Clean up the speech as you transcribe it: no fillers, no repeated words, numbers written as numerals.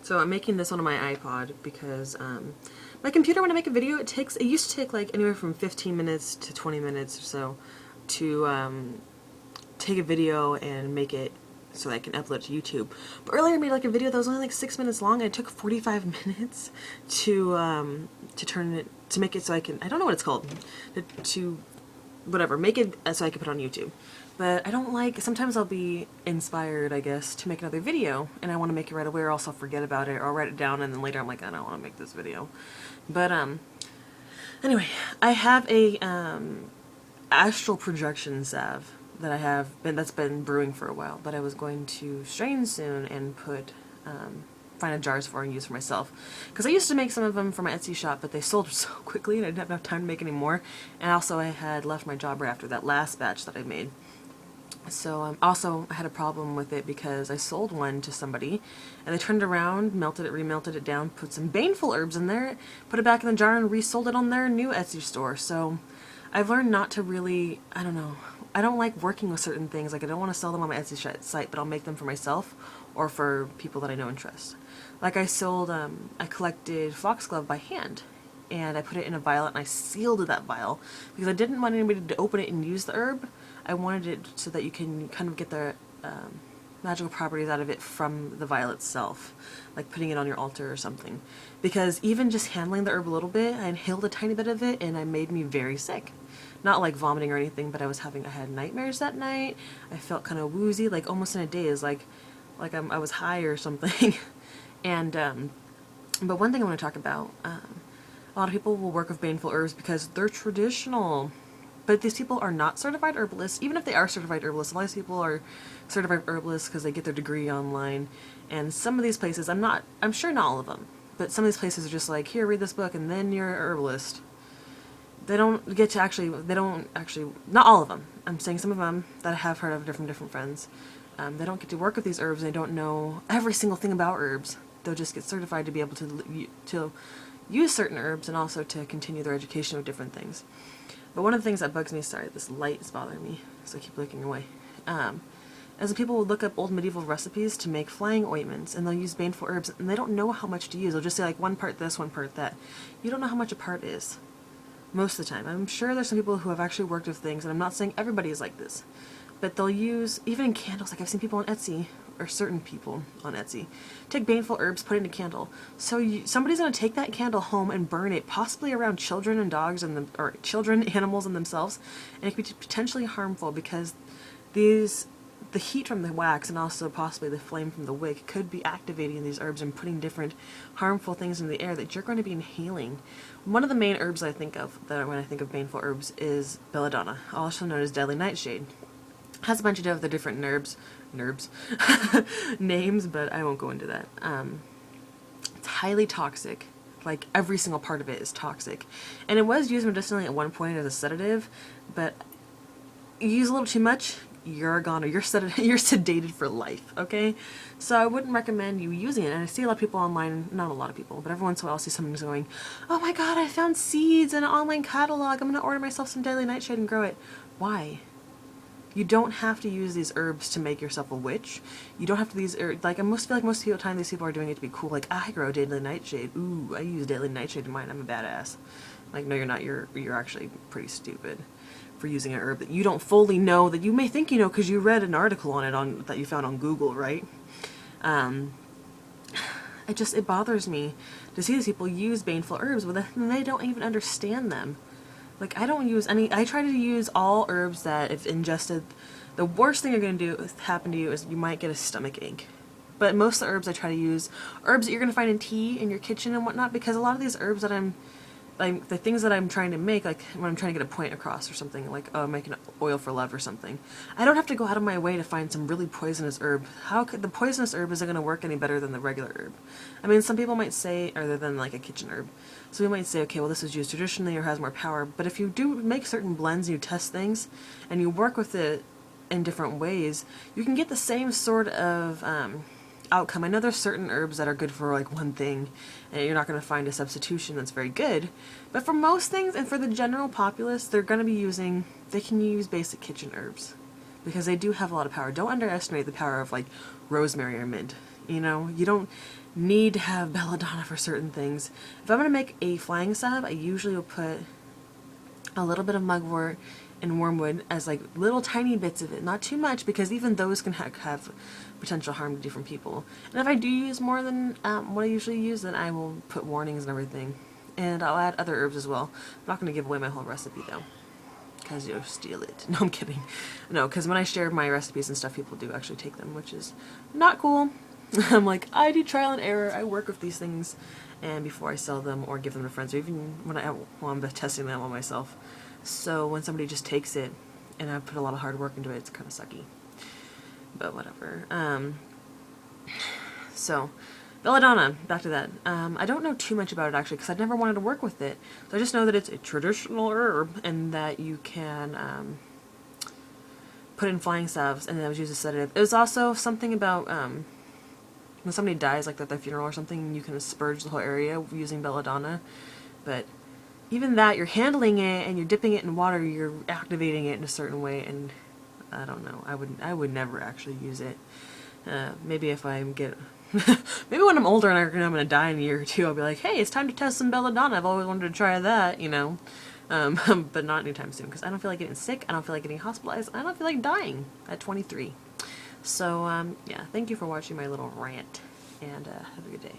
So I'm making this one on my iPod because my computer, when I make a video, it used to take like anywhere from 15 minutes to 20 minutes or so to take a video and make it so that I can upload it to YouTube. But earlier I made like a video that was only like 6 minutes long, and it took 45 minutes to make it so I can, I don't know what it's called, to whatever, make it so I can put it on YouTube. But I don't like, sometimes I'll be inspired, I guess, to make another video, and I want to make it right away, or else I'll forget about it, or I'll write it down, and then later I'm like, I don't want to make this video. But, anyway, I have a, astral projection salve that that's been brewing for a while, that I was going to strain soon and find a jars for and use for myself. Because I used to make some of them for my Etsy shop, but they sold so quickly and I didn't have enough time to make any more. And also I had left my job right after that last batch that I made. So also I had a problem with it because I sold one to somebody and they turned around, melted it, remelted it down, put some Baneful herbs in there, put it back in the jar and resold it on their new Etsy store. So I've learned not to really, I don't know, I don't like working with certain things. Like I don't want to sell them on my Etsy site, but I'll make them for myself or for people that I know and trust. Like I collected foxglove by hand, and I put it in a vial and I sealed that vial because I didn't want anybody to open it and use the herb. I wanted it so that you can kind of get the magical properties out of it from the vial itself, like putting it on your altar or something. Because even just handling the herb a little bit, I inhaled a tiny bit of it and it made me very sick. Not like vomiting or anything, but I had nightmares that night. I felt kind of woozy, like almost in a daze, like I was high or something. And but one thing I want to talk about, a lot of people will work with Baneful herbs because they're traditional. But these people are not certified herbalists. Even if they are certified herbalists, a lot of people are certified herbalists because they get their degree online. And some of these places, I'm sure not all of them, but some of these places are just like, here, read this book and then you're an herbalist. They don't actually, not all of them. I'm saying some of them that I have heard of from different friends. They don't get to work with these herbs. They don't know every single thing about herbs. They'll just get certified to be able to use certain herbs and also to continue their education with different things. But one of the things that bugs me, sorry, this light is bothering me, so I keep looking away, is that people will look up old medieval recipes to make flying ointments, and they'll use Baneful herbs, and they don't know how much to use. They'll just say like one part this, one part that. You don't know how much a part is. Most of the time. I'm sure there's some people who have actually worked with things, and I'm not saying everybody is like this, but they'll use, even in candles, like I've seen people on Etsy, or certain people on Etsy, take Baneful herbs, put it in a candle. So somebody's going to take that candle home and burn it, possibly around children and dogs, or children, animals, and themselves, and it could be potentially harmful because the heat from the wax and also possibly the flame from the wick could be activating these herbs and putting different harmful things in the air that you're going to be inhaling. One of the main herbs I think of when I think of Baneful herbs is Belladonna, also known as deadly nightshade. It has a bunch of other different names, but I won't go into that. It's highly toxic. Like every single part of it is toxic. And it was used medicinally at one point as a sedative, but you use a little too much, you're a goner. You're sedated for life, okay? So I wouldn't recommend you using it. And I see a lot of people online, not a lot of people, but every once in a while I'll see someone going, oh my god, I found seeds in an online catalog. I'm going to order myself some Daily Nightshade and grow it. Why? You don't have to use these herbs to make yourself a witch. You don't have to use, like, I feel like most of the time these people are doing it to be cool. Like, I grow Daily Nightshade. Ooh, I use Daily Nightshade in mine. I'm a badass. Like, no, you're not. You're actually pretty stupid for using an herb that you don't fully know, that you may think you know because you read an article on it that you found on Google, right? It bothers me to see these people use Baneful herbs, but then they don't even understand them. Like, I don't use any, I try to use all herbs that if ingested, the worst thing you're going to happen to you is you might get a stomach ache. But most of the herbs I try to use, herbs that you're going to find in tea in your kitchen and whatnot, because a lot of these herbs that the things that I'm trying to make, like when I'm trying to get a point across or something, like making oil for love or something, I don't have to go out of my way to find some really poisonous herb. How could the poisonous herb isn't going to work any better than the regular herb? I mean, some people might say, other than like a kitchen herb, so we might say, okay, well this was used traditionally or has more power, but if you do make certain blends and you test things and you work with it in different ways, you can get the same sort of outcome. I know there's certain herbs that are good for like one thing and you're not going to find a substitution that's very good, but for most things and for the general populace, they can use basic kitchen herbs because they do have a lot of power. Don't underestimate the power of like rosemary or mint. You know, you don't need to have Belladonna for certain things. If I'm going to make a flying salve, I usually will put a little bit of mugwort and wormwood as like little tiny bits of it, not too much, because even those can have potential harm to different people. And if I do use more than what I usually use, then I will put warnings and everything. And I'll add other herbs as well. I'm not going to give away my whole recipe though, because you'll steal it. No, I'm kidding. No, because when I share my recipes and stuff, people do actually take them, which is not cool. I'm like, I do trial and error. I work with these things, and before I sell them or give them to friends, or even when I'm testing them on myself. So when somebody just takes it, and I put a lot of hard work into it, it's kind of sucky. But whatever. So, Belladonna, back to that. I don't know too much about it actually, because I never wanted to work with it. So I just know that it's a traditional herb, and that you can put in flying salves, and that was used as sedative. It was also something about when somebody dies, like at their funeral or something, you can asperge the whole area using Belladonna. But even that, you're handling it and you're dipping it in water, you're activating it in a certain way, and I don't know. I would never actually use it. Maybe if I get maybe when I'm older and I'm gonna die in a year or two, I'll be like, hey, it's time to test some Belladonna. I've always wanted to try that, you know. But not anytime soon, because I don't feel like getting sick. I don't feel like getting hospitalized. I don't feel like dying at 23. So, yeah, thank you for watching my little rant, and have a good day.